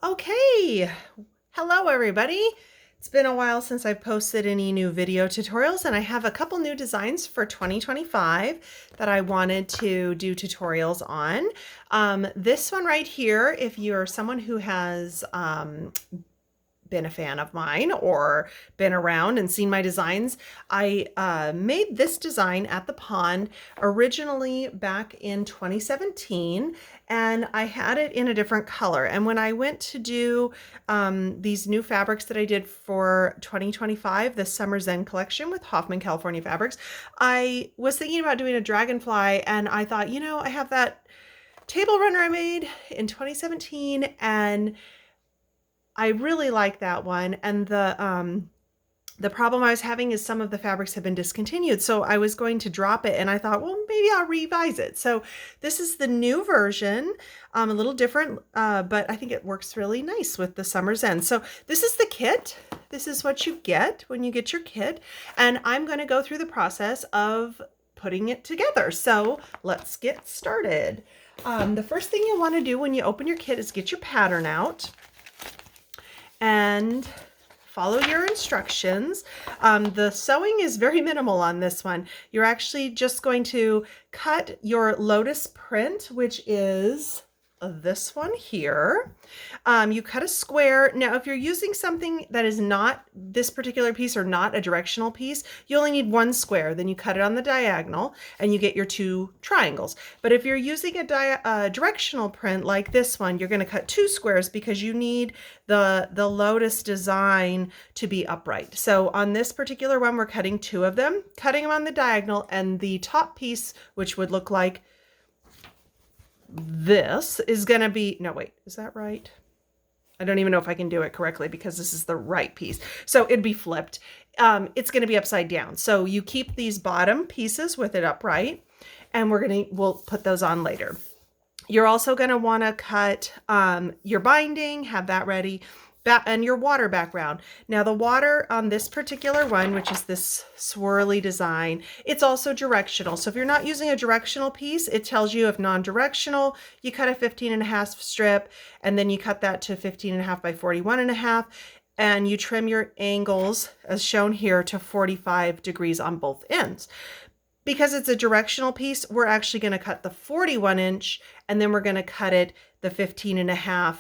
Okay, hello everybody. It's been a while since I've posted any new video tutorials, and I have a couple new designs for 2025 that I wanted to do tutorials on. This one right here, if you're someone who has been a fan of mine or been around and seen my designs, I made this design at the pond originally back in 2017, and I had it in a different color. And when I went to do these new fabrics that I did for 2025, the Summer Zen collection with Hoffman California Fabrics, I was thinking about doing a dragonfly, and I thought, I have that table runner I made in 2017, and I really like that one. And the problem I was having is some of the fabrics have been discontinued. So I was going to drop it, and I thought, well, maybe I'll revise it. So this is the new version, a little different, but I think it works really nice with the Summer's End. So this is the kit. This is what you get when you get your kit. And I'm going to go through the process of putting it together. So let's get started. The first thing you want to do when you open your kit is get your pattern out and follow your instructions. The sewing is very minimal on this one. You're actually just going to cut your lotus print, which is this one here. You cut a square. Now, if you're using something that is not this particular piece or not a directional piece, you only need one square. Then you cut it on the diagonal and you get your two triangles. But if you're using a directional print like this one, you're going to cut two squares because you need the lotus design to be upright. So on this particular one, we're cutting two of them, cutting them on the diagonal, and the top piece, which would look like this, is going to be, no, wait, is that right? I don't even know if I can do it correctly because this is the right piece. So it'd be flipped. It's going to be upside down. So you keep these bottom pieces with it upright, and we'll put those on later. You're also going to want to cut your binding, have that ready, and your water background. Now the water on this particular one, which is this swirly design, it's also directional. So if you're not using a directional piece, it tells you if non-directional, you cut a 15.5 strip, and then you cut that to 15.5 by 41.5, and you trim your angles as shown here to 45 degrees on both ends. Because it's a directional piece, we're actually going to cut the 41 inch, and then we're going to cut it the 15.5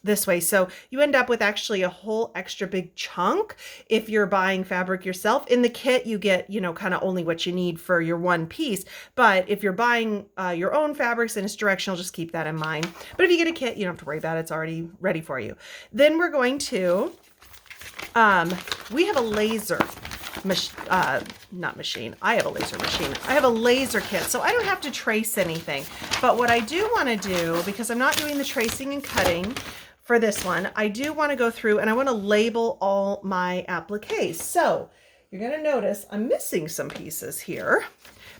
this way. So you end up with actually a whole extra big chunk if you're buying fabric yourself. In the kit, you get, kind of only what you need for your one piece. But if you're buying your own fabrics and it's directional, just keep that in mind. But if you get a kit, you don't have to worry about it. It's already ready for you. Then we're going to, we have a laser not machine. I have a laser machine. I have a laser kit, so I don't have to trace anything. But what I do want to do, because I'm not doing the tracing and cutting for this one, I do want to go through and I want to label all my appliques. So you're going to notice I'm missing some pieces here,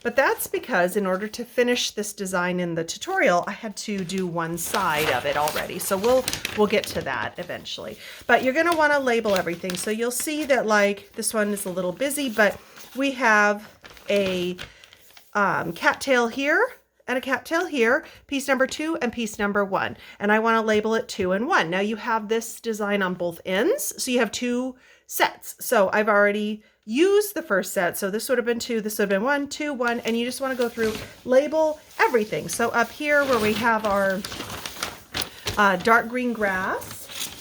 but that's because in order to finish this design in the tutorial, I had to do one side of it already. So we'll get to that eventually. But you're going to want to label everything. So you'll see that like this one is a little busy, but we have a cattail here and a cattail here, piece number 2 and piece number 1. And I want to label it 2 and 1. Now you have this design on both ends, so you have 2 sets. So I've already used the first set. So this would have been 2, this would have been 1, 2, 1, and you just want to go through, label everything. So up here where we have our dark green grass,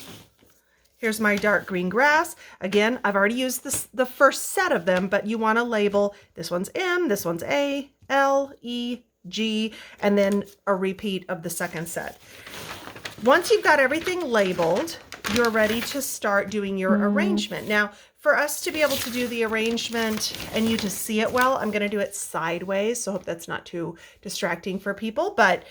here's my dark green grass. Again, I've already used the first set of them, but you want to label, this one's M, this one's A, L, E, G, and then a repeat of the second set. Once you've got everything labeled, you're ready to start doing your arrangement. Now, for us to be able to do the arrangement and you to see it well, I'm going to do it sideways, so I hope that's not too distracting for people, but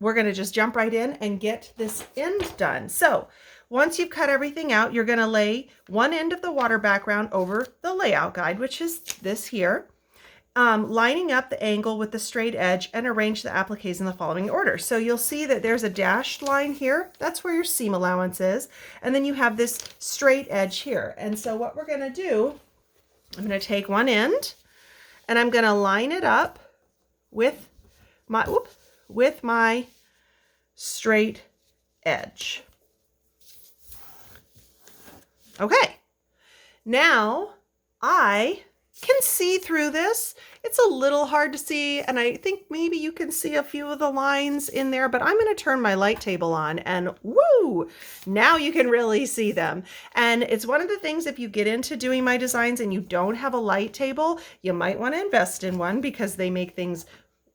we're going to just jump right in and get this end done. So once you've cut everything out, you're going to lay one end of the water background over the layout guide, which is this here, lining up the angle with the straight edge, and arrange the appliques in the following order. So you'll see that there's a dashed line here. That's where your seam allowance is. And then you have this straight edge here. And so what we're going to do, I'm going to take one end and I'm going to line it up with my straight edge. Okay, now I can see through this. It's a little hard to see, and I think maybe you can see a few of the lines in there, but I'm going to turn my light table on and woo, now you can really see them. And it's one of the things, if you get into doing my designs and you don't have a light table, you might want to invest in one because they make things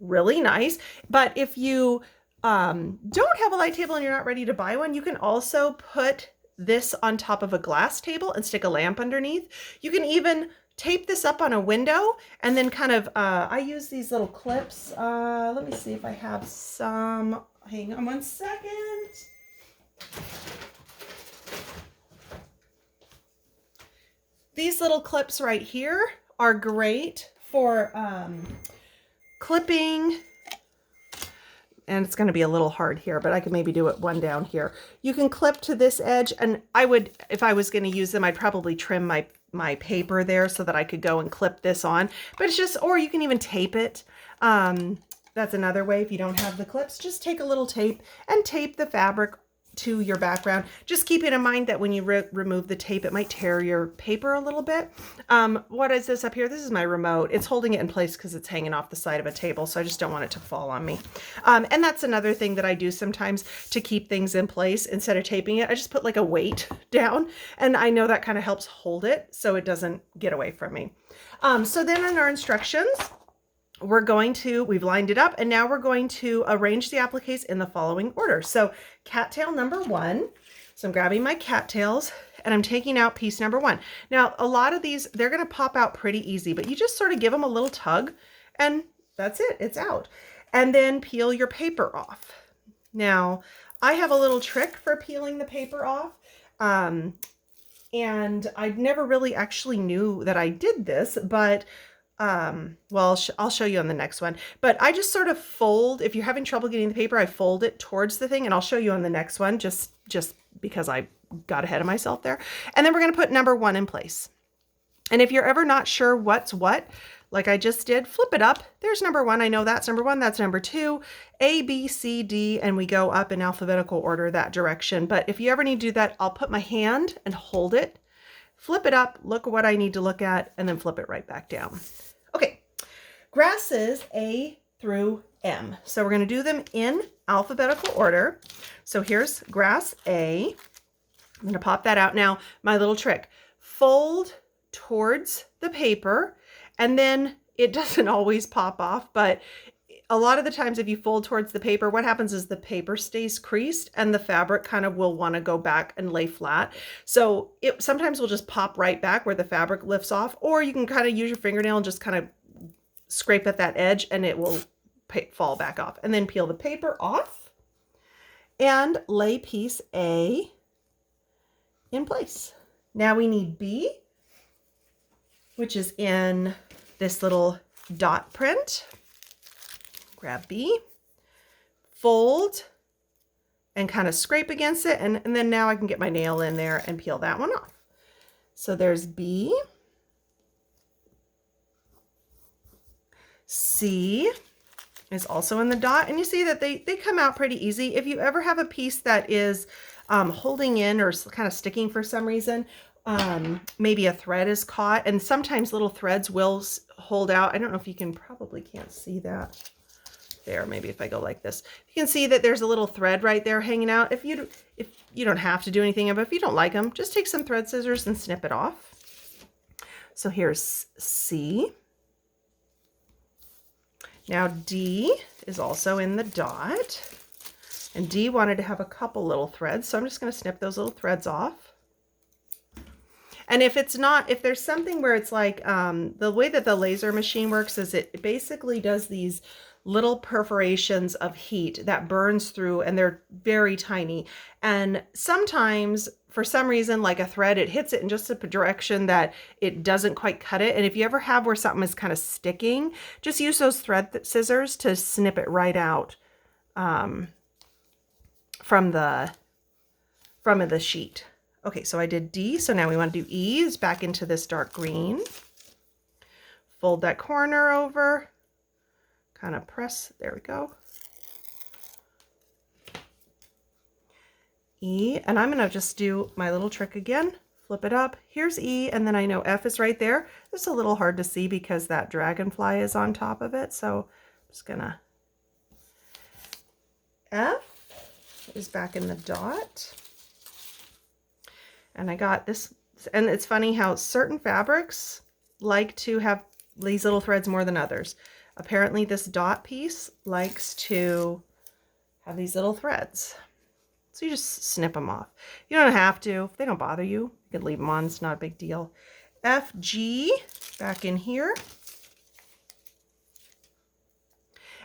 really nice. But if you don't have a light table and you're not ready to buy one, you can also put this on top of a glass table and stick a lamp underneath. You can even tape this up on a window and then kind of, I use these little clips. Let me see if I have some. Hang on one second. These little clips right here are great for clipping. And it's going to be a little hard here, but I could maybe do it one down here. You can clip to this edge, and I would, if I was going to use them, I'd probably trim my paper there so that I could go and clip this on. But it's just, or you can even tape it. That's another way. If you don't have the clips, just take a little tape and tape the fabric to your background. Just keeping in mind that when you remove the tape, it might tear your paper a little bit. What is this up here? This is my remote. It's holding it in place because it's hanging off the side of a table, so I just don't want it to fall on me. And that's another thing that I do sometimes to keep things in place. Instead of taping it, I just put like a weight down, and I know that kind of helps hold it so it doesn't get away from me. So then in our instructions, we've lined it up, and now we're going to arrange the appliques in the following order. So cattail number 1. So I'm grabbing my cattails and I'm taking out piece number 1. Now, a lot of these, they're going to pop out pretty easy, but you just sort of give them a little tug and that's it. It's out. And then peel your paper off. Now, I have a little trick for peeling the paper off. And I never really actually knew that I did this, but well, I'll show you on the next one, but I just sort of fold. If you're having trouble getting the paper, I fold it towards the thing, and I'll show you on the next one, just because I got ahead of myself there. And then we're going to put number 1 in place. And if you're ever not sure what's what, like I just did, flip it up. There's number 1. I know that's number 1. That's number 2, A, B, C, D, and we go up in alphabetical order that direction. But if you ever need to do that, I'll put my hand and hold it, flip it up, look what I need to look at, and then flip it right back down. Okay, grasses A through M. So we're going to do them in alphabetical order. So here's grass A. I'm going to pop that out. Now, my little trick, fold towards the paper, and then it doesn't always pop off, but a lot of the times if you fold towards the paper, what happens is the paper stays creased and the fabric kind of will want to go back and lay flat. So it sometimes will just pop right back where the fabric lifts off, or you can kind of use your fingernail and just kind of scrape at that edge and it will fall back off. And then peel the paper off and lay piece A in place. Now we need B, which is in this little dot print. Grab B, fold, and kind of scrape against it. And then now I can get my nail in there and peel that one off. So there's B. C is also in the dot. And you see that they come out pretty easy. If you ever have a piece that is holding in or kind of sticking for some reason, maybe a thread is caught, and sometimes little threads will hold out. I don't know if you probably can't see that. There, maybe if I go like this, you can see that there's a little thread right there hanging out. If you don't have to do anything, but if you don't like them, just take some thread scissors and snip it off. So here's C. Now D is also in the dot, and D wanted to have a couple little threads, so I'm just going to snip those little threads off. And if there's something where it's like, the way that the laser machine works is it basically does these little perforations of heat that burns through, and they're very tiny. And sometimes for some reason, like a thread, it hits it in just a direction that it doesn't quite cut it. And if you ever have where something is kind of sticking, just use those thread scissors to snip it right out from the sheet. Okay, so I did D, so now we want to do E, is back into this dark green. Fold that corner over, kind of press, there we go. E, and I'm gonna just do my little trick again. Flip it up. Here's E, and then I know F is right there. It's a little hard to see because that dragonfly is on top of it. So I'm just gonna, F is back in the dot. And I got this, and it's funny how certain fabrics like to have these little threads more than others. Apparently this dot piece likes to have these little threads. So you just snip them off. You don't have to. If they don't bother you, you can leave them on. It's not a big deal. F, G, back in here.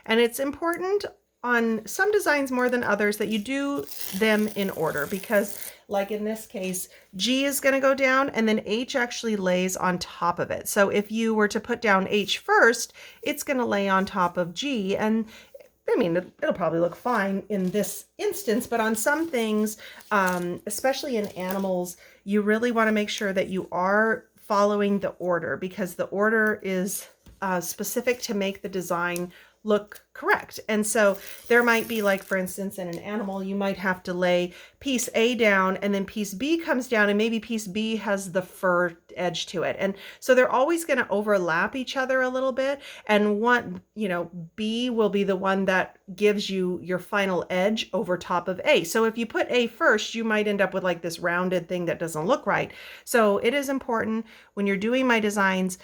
And it's important on some designs more than others that you do them in order, because like in this case, G is going to go down and then H actually lays on top of it. So if you were to put down H first, it's going to lay on top of G, and I mean, it'll probably look fine in this instance, but on some things, especially in animals, you really want to make sure that you are following the order, because the order is specific to make the design look correct. And so there might be, like, for instance, in an animal, you might have to lay piece A down and then piece B comes down, and maybe piece B has the fur edge to it. And so they're always going to overlap each other a little bit. And one, you know, B will be the one that gives you your final edge over top of A. So if you put A first, you might end up with like this rounded thing that doesn't look right. So it is important when you're doing my designs,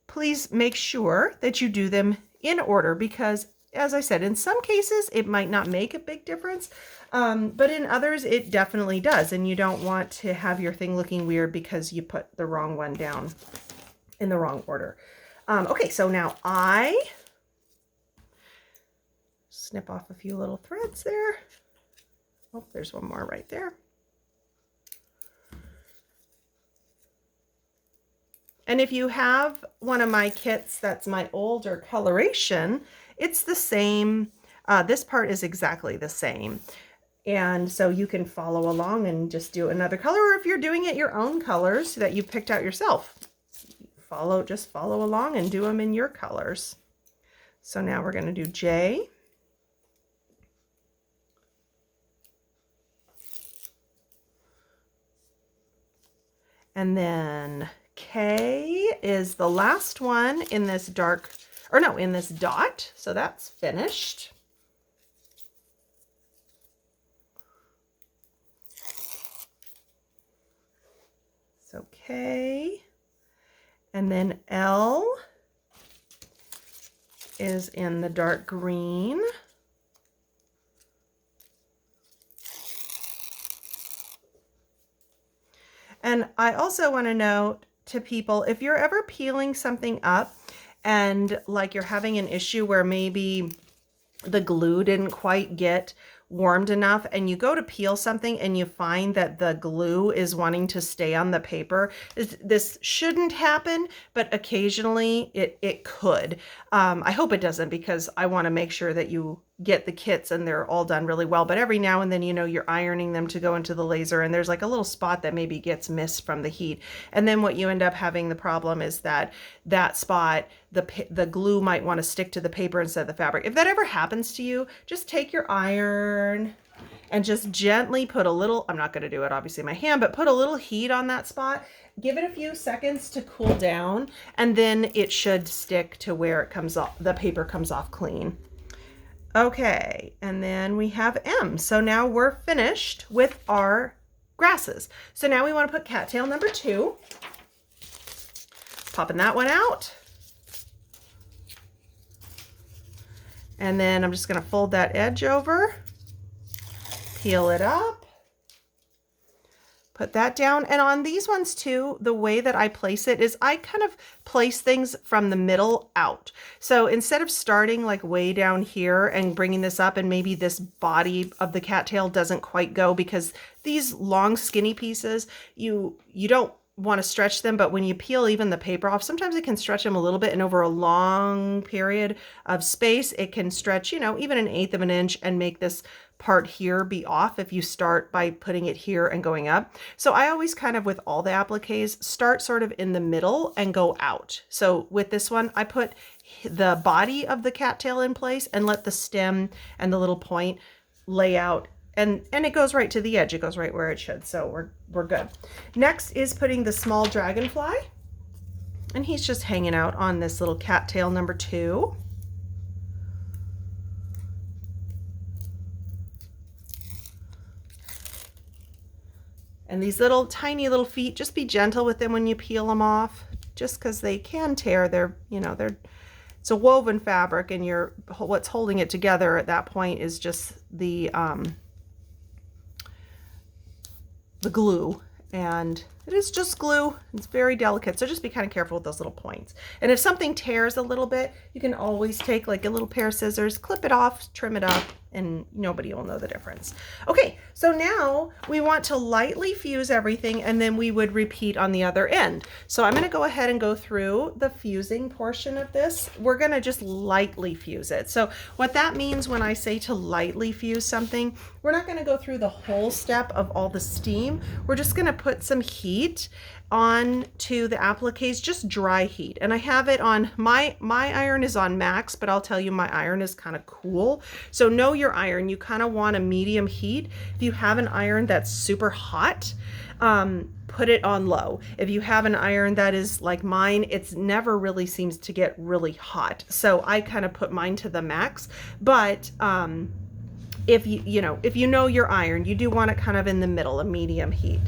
please make sure that you do them in order, because as I said, in some cases it might not make a big difference, but in others it definitely does, and you don't want to have your thing looking weird because you put the wrong one down in the wrong order. Okay, so now I snip off a few little threads there. Oh, there's one more right there. And if you have one of my kits that's my older coloration, it's the same. This part is exactly the same. And so you can follow along and just do another color, or if you're doing it your own colors that you picked out yourself, just follow along and do them in your colors. So now we're going to do J. And then K is the last one in this dark, or no, in this dot. So that's finished. So K, and then L is in the dark green. And I also want to note to people, if you're ever peeling something up and like you're having an issue where maybe the glue didn't quite get warmed enough, and you go to peel something and you find that the glue is wanting to stay on the paper, this shouldn't happen, but occasionally it could. I hope it doesn't, because I want to make sure that you get the kits and they're all done really well. But every now and then, you know, you're ironing them to go into the laser and there's like a little spot that maybe gets missed from the heat. And then what you end up having the problem is that spot, the glue might want to stick to the paper instead of the fabric. If that ever happens to you, just take your iron and just gently put a little, I'm not going to do it obviously in my hand, but put a little heat on that spot. Give it a few seconds to cool down, and then it should stick to where it comes off, the paper comes off clean. Okay, and then we have M. So now we're finished with our grasses. So now we want to put cattail number 2. Popping that one out. And then I'm just going to fold that edge over, peel it up, put that down. And on these ones too, the way that I place it is I kind of place things from the middle out. So instead of starting like way down here and bringing this up, and maybe this body of the cattail doesn't quite go, because these long skinny pieces, you don't want to stretch them, but when you peel even the paper off, sometimes it can stretch them a little bit, and over a long period of space, it can stretch, you know, even 1/8 of an inch and make this part here be off if you start by putting it here and going up. So I always kind of, with all the appliques, start sort of in the middle and go out. So with this one, I put the body of the cattail in place and let the stem and the little point lay out and it goes right to the edge. It goes right where it should. So we're good. Next is putting the small dragonfly. And he's just hanging out on this little cattail number 2. And these little tiny little feet, just be gentle with them when you peel them off, just because they can tear. It's a woven fabric, and what's holding it together at that point is just the glue. And it is just glue. It's very delicate, so just be kind of careful with those little points. And if something tears a little bit, you can always take like a little pair of scissors, clip it off, trim it up, and nobody will know the difference. Okay, so now we want to lightly fuse everything, and then we would repeat on the other end. So I'm going to go ahead and go through the fusing portion of this. We're going to just lightly fuse it. So what that means when I say to lightly fuse something, we're not going to go through the whole step of all the steam. We're just going to put some heat on to the appliques, just dry heat. And I have it on, my iron is on max, but I'll tell you my iron is kind of cool. So know your iron. You kind of want a medium heat. If you have an iron that's super hot, put it on low. If you have an iron that is like mine, it's never really seems to get really hot. So I kind of put mine to the max, but if you know your iron, you do want it kind of in the middle, a medium heat.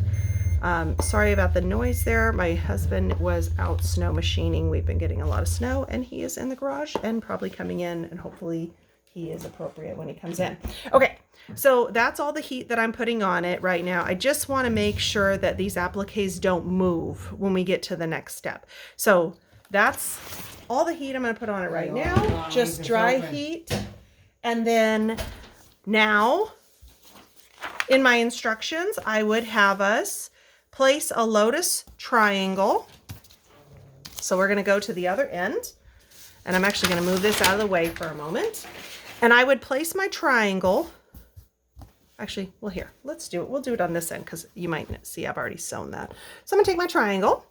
Sorry about the noise there. My husband was out snow machining. We've been getting a lot of snow, and he is in the garage and probably coming in, and hopefully he is appropriate when he comes in. Okay, so that's all the heat that I'm putting on it right now. I just want to make sure that these appliques don't move when we get to the next step. So that's all the heat I'm going to put on it right now. Just dry heat. And then now in my instructions, I would have us place a lotus triangle. So we're going to go to the other end, and I'm actually going to move this out of the way for a moment. And I would place my triangle. Actually, well, here, let's do it. We'll do it on this end because you might see I've already sewn that. So I'm going to take my triangle,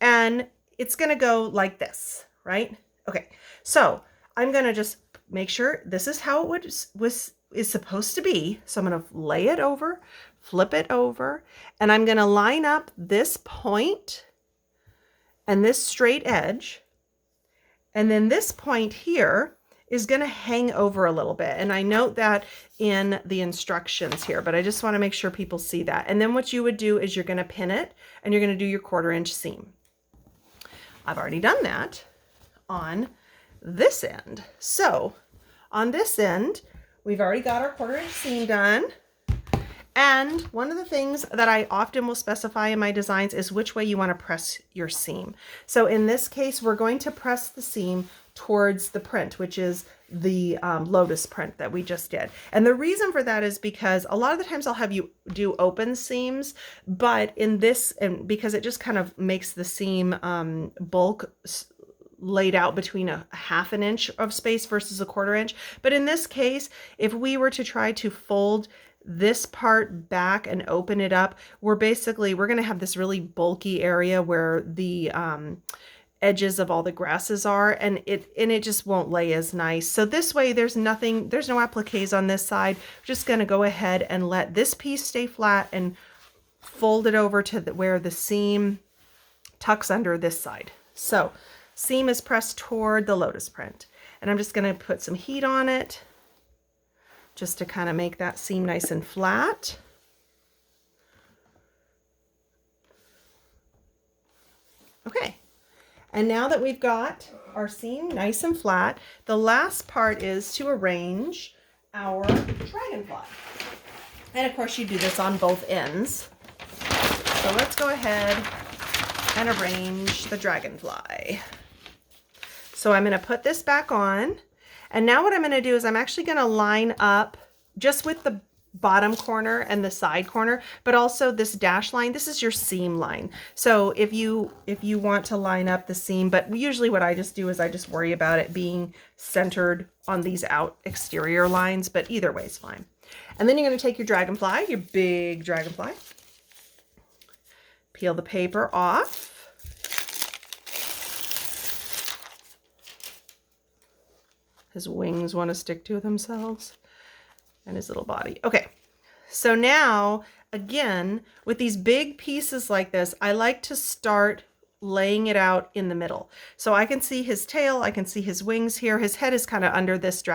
and it's going to go like this, right? Okay, so I'm going to just make sure this is how it is supposed to be. So I'm going to lay it over, flip it over, and I'm going to line up this point and this straight edge. And then this point here is going to hang over a little bit. And I note that in the instructions here, but I just want to make sure people see that. And then what you would do is you're going to pin it, and you're going to do your 1/4 inch seam. I've already done that on this end. So on this end, we've already got our 1/4 inch seam done. And one of the things that I often will specify in my designs is which way you want to press your seam. So in this case, we're going to press the seam towards the print, which is the lotus print that we just did. And the reason for that is because a lot of the times I'll have you do open seams, but in this, and because it just kind of makes the seam bulk laid out between a 1/2 inch of space versus a 1/4 inch. But in this case, if we were to try to fold this part back and open it up, we're going to have this really bulky area where the edges of all the grasses are, and it just won't lay as nice. So this way there's no appliques on this side. We're just going to go ahead and let this piece stay flat and fold it over to where the seam tucks under this side. So seam is pressed toward the lotus print, and I'm just going to put some heat on it just to kind of make that seam nice and flat. Okay, and now that we've got our seam nice and flat, the last part is to arrange our dragonfly. And of course you do this on both ends. So let's go ahead and arrange the dragonfly. So I'm going to put this back on. And now what I'm going to do is I'm actually going to line up just with the bottom corner and the side corner, but also this dash line. This is your seam line. So if you want to line up the seam, but usually what I just do is I just worry about it being centered on these out exterior lines, but either way is fine. And then you're going to take your dragonfly, your big dragonfly, peel the paper off. His wings want to stick to themselves, and his little body. Okay, So now, again, with these big pieces like this, I like to start laying it out in the middle. So I can see his tail, I can see his wings here. His head is kind of under this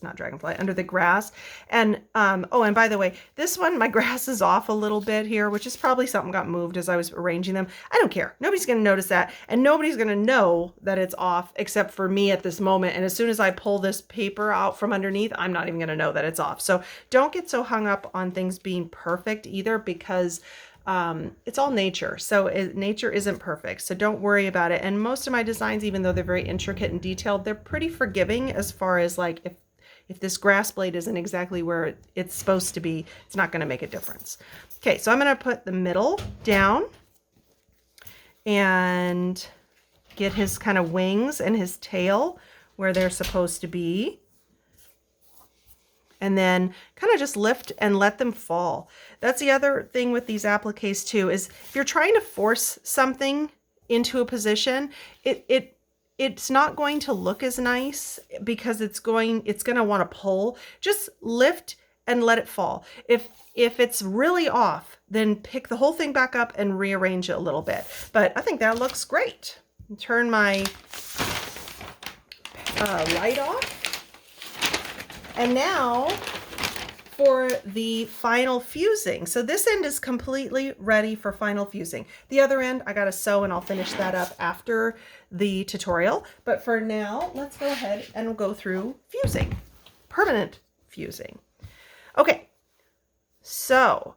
not dragonfly, under the grass. And, oh, and by the way, this one, my grass is off a little bit here, which is probably something got moved as I was arranging them. I don't care. Nobody's going to notice that. And nobody's going to know that it's off except for me at this moment. And as soon as I pull this paper out from underneath, I'm not even going to know that it's off. So don't get so hung up on things being perfect either, because it's all nature. So nature isn't perfect. So don't worry about it. And most of my designs, even though they're very intricate and detailed, they're pretty forgiving as far as like if this grass blade isn't exactly where it's supposed to be, it's not going to make a difference. Okay, so I'm going to put the middle down and get his kind of wings and his tail where they're supposed to be. And then kind of just lift and let them fall. That's the other thing with these appliques too, is if you're trying to force something into a position, it's not going to look as nice because it's going to want to pull. Just lift and let it fall. If it's really off, then pick the whole thing back up and rearrange it a little bit. But I think that looks great. Turn my light off. And now for the final fusing. So this end is completely ready for final fusing. The other end, I got to sew and I'll finish that up after the tutorial. But for now, let's go ahead and go through fusing, permanent fusing. Okay, so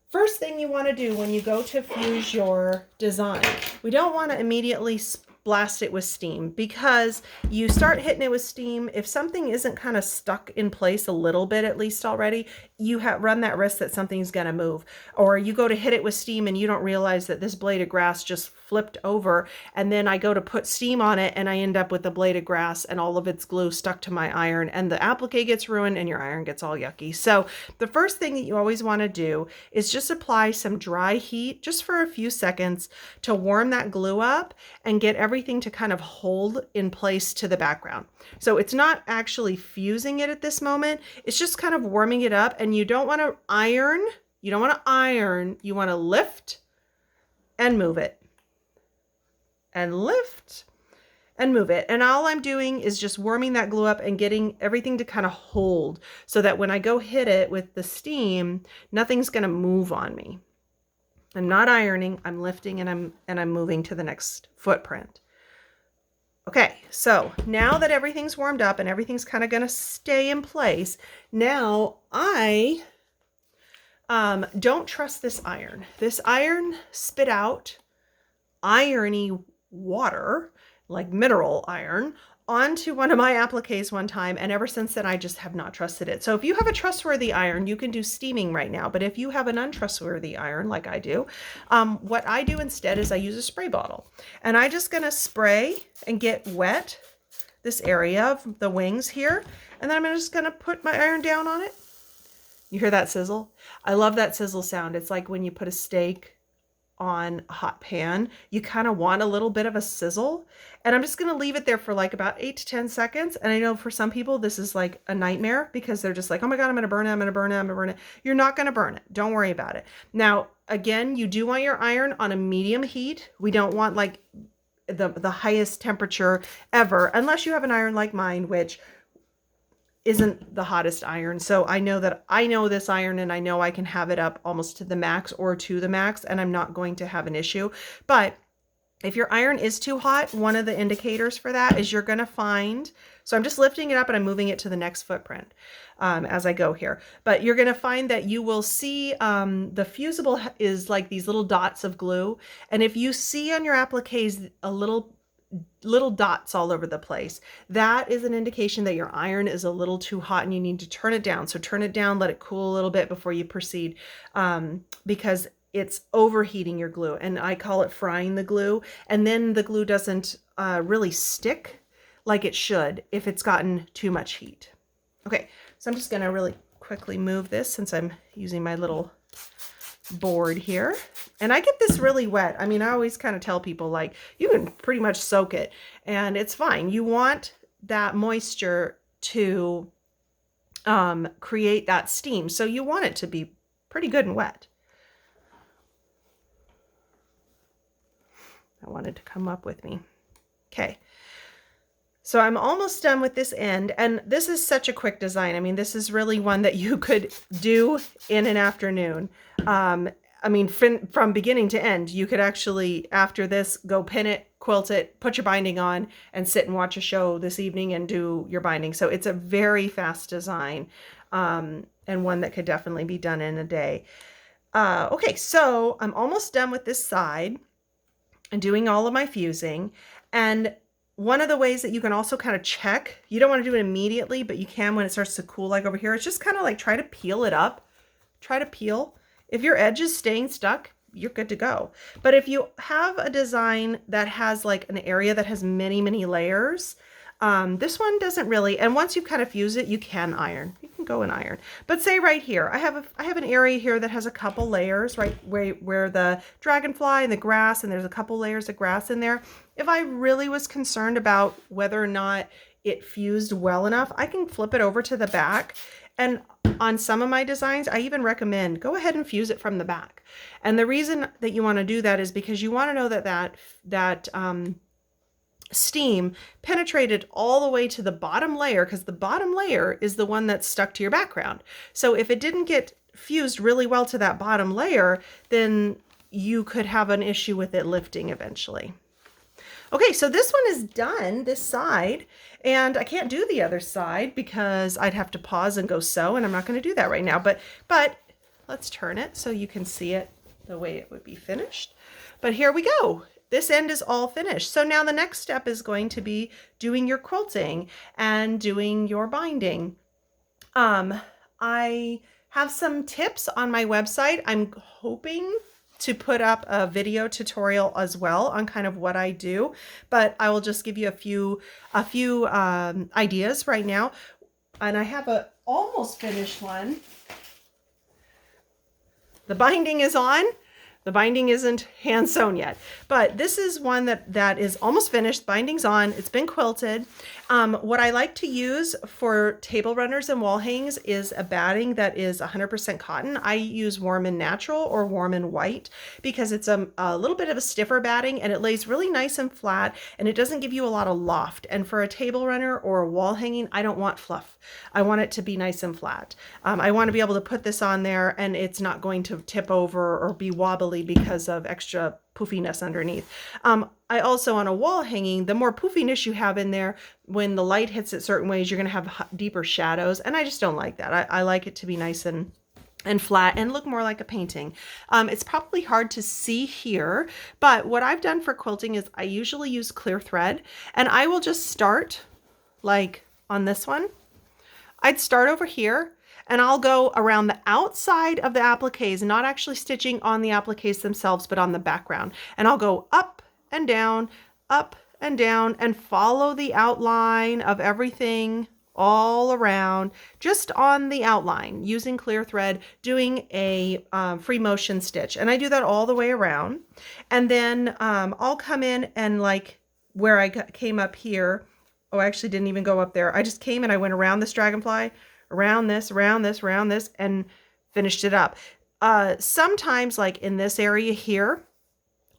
first thing you want to do when you go to fuse your design, we don't want to immediately blast it with steam, because you start hitting it with steam. If something isn't kind of stuck in place a little bit, at least already, you run that risk that something's going to move. Or you go to hit it with steam and you don't realize that this blade of grass just flipped over, and then I go to put steam on it and I end up with a blade of grass and all of its glue stuck to my iron, and the applique gets ruined and your iron gets all yucky. So the first thing that you always want to do is just apply some dry heat just for a few seconds to warm that glue up and get everything to kind of hold in place to the background. So it's not actually fusing it at this moment. It's just kind of warming it up, and you don't want to iron. You don't want to iron. You want to lift and move it. And lift and move it. And all I'm doing is just warming that glue up and getting everything to kind of hold so that when I go hit it with the steam, nothing's going to move on me. I'm not ironing, I'm lifting, and I'm moving to the next footprint. Okay, so now that everything's warmed up and everything's kind of going to stay in place, now I don't trust this iron. This iron spit out irony water, like mineral iron, onto one of my appliques one time, and ever since then I just have not trusted it. So if you have a trustworthy iron, you can do steaming right now. But if you have an untrustworthy iron like I do, what I do instead is I use a spray bottle, and I'm just gonna spray and get wet this area of the wings here, and then I'm just gonna put my iron down on it. You hear that sizzle? I love that sizzle sound. It's like when you put a steak on a hot pan, you kind of want a little bit of a sizzle. And I'm just going to leave it there for like about 8 to 10 seconds. And I know for some people this is like a nightmare, because they're just like, oh my God, I'm going to burn it. I'm going to burn it. I'm going to burn it. You're not going to burn it. Don't worry about it. Now, again, you do want your iron on a medium heat. We don't want like the highest temperature ever, unless you have an iron like mine, which isn't the hottest iron. So I know this iron, and I know I can have it up almost to the max or to the max, and I'm not going to have an issue. But if your iron is too hot, one of the indicators for that is you're going to find, so I'm just lifting it up and I'm moving it to the next footprint as I go here. But you're going to find that you will see the fusible is like these little dots of glue. And if you see on your appliques a little dots all over the place, that is an indication that your iron is a little too hot and you need to turn it down. So turn it down, let it cool a little bit before you proceed, because it's overheating your glue, and I call it frying the glue. And then the glue doesn't really stick like it should if it's gotten too much heat. Okay, so I'm just gonna really quickly move this since I'm using my little board here. And I get this really wet. I mean, I always kind of tell people, like, you can pretty much soak it and it's fine. You want that moisture to create that steam. So you want it to be pretty good and wet. I wanted to come up with me. Okay. So I'm almost done with this end, and this is such a quick design. I mean, this is really one that you could do in an afternoon. I mean, from beginning to end, you could actually, after this, go pin it, quilt it, put your binding on, and sit and watch a show this evening and do your binding. So it's a very fast design, and one that could definitely be done in a day. Okay, so I'm almost done with this side and doing all of my fusing. And one of the ways that you can also kind of check, you don't want to do it immediately, but you can when it starts to cool, like over here. It's just kind of like try to peel it up. Try to peel. If your edge is staying stuck, you're good to go. But if you have a design that has like an area that has many, many layers, this one doesn't really, and once you've kind of fused it, you can iron. You can go and iron. But say right here, I have an area here that has a couple layers, right where the dragonfly and the grass, and there's a couple layers of grass in there. If I really was concerned about whether or not it fused well enough, I can flip it over to the back. And on some of my designs, I even recommend go ahead and fuse it from the back. And the reason that you want to do that is because you want to know that steam penetrated all the way to the bottom layer, because the bottom layer is the one that's stuck to your background. So if it didn't get fused really well to that bottom layer, then you could have an issue with it lifting eventually. Okay, so this one is done, this side, and I can't do the other side because I'd have to pause and go sew, and I'm not going to do that right now, but let's turn it so you can see it the way it would be finished. But here we go. This end is all finished. So now the next step is going to be doing your quilting and doing your binding. I have some tips on my website. I'm hoping to put up a video tutorial as well on kind of what I do, but I will just give you a few ideas right now. And I have a almost finished one. The binding is on. The binding isn't hand sewn yet, but this is one that is almost finished. Binding's on, it's been quilted. What I like to use for table runners and wall hangings is a batting that is 100% cotton. I use Warm and Natural or Warm and White because it's a little bit of a stiffer batting, and it lays really nice and flat, and it doesn't give you a lot of loft. And for a table runner or a wall hanging, I don't want fluff. I want it to be nice and flat. I want to be able to put this on there and it's not going to tip over or be wobbly because of extra poofiness underneath. I also, on a wall hanging, the more poofiness you have in there, when the light hits it certain ways, you're going to have deeper shadows, and I just don't like that. I like it to be nice and flat and look more like a painting. It's probably hard to see here, but what I've done for quilting is I usually use clear thread, and I will just start like on this one. I'd start over here, and I'll go around the outside of the appliques, not actually stitching on the appliques themselves, but on the background. And I'll go up and down, and follow the outline of everything all around, just on the outline, using clear thread, doing a free motion stitch. And I do that all the way around. And then I'll come in and like where I came up here, oh, I actually didn't even go up there. I just came and I went around this dragonfly, around this, and finished it up. Sometimes, like in this area here,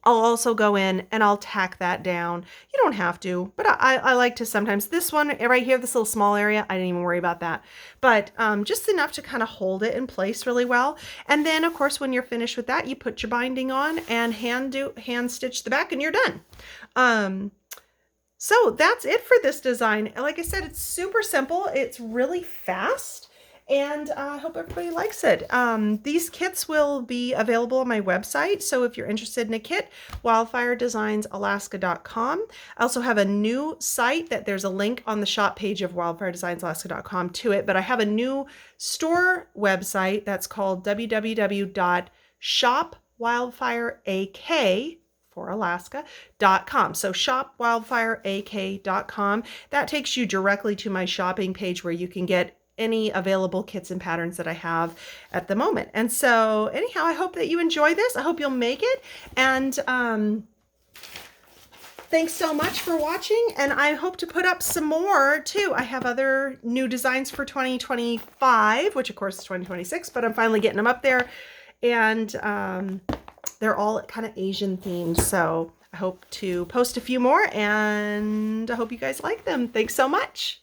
I'll also go in and I'll tack that down. You don't have to, but I like to sometimes. This one right here, this little small area, I didn't even worry about that. But just enough to kind of hold it in place really well. And then, of course, when you're finished with that, you put your binding on and hand stitch the back and you're done. So that's it for this design. Like I said, it's super simple. It's really fast. And I hope everybody likes it. These kits will be available on my website. So if you're interested in a kit, wildfiredesignsalaska.com. I also have a new site that there's a link on the shop page of wildfiredesignsalaska.com to it. But I have a new store website that's called www.shopwildfireak for Alaska.com. So shopwildfireak.com. That takes you directly to my shopping page where you can get any available kits and patterns that I have at the moment. And so anyhow, I hope that you enjoy this. I hope you'll make it. And thanks so much for watching, and I hope to put up some more too. I have other new designs for 2025, which of course is 2026, but I'm finally getting them up there, and they're all kind of Asian themed, so I hope to post a few more, and I hope you guys like them. Thanks so much.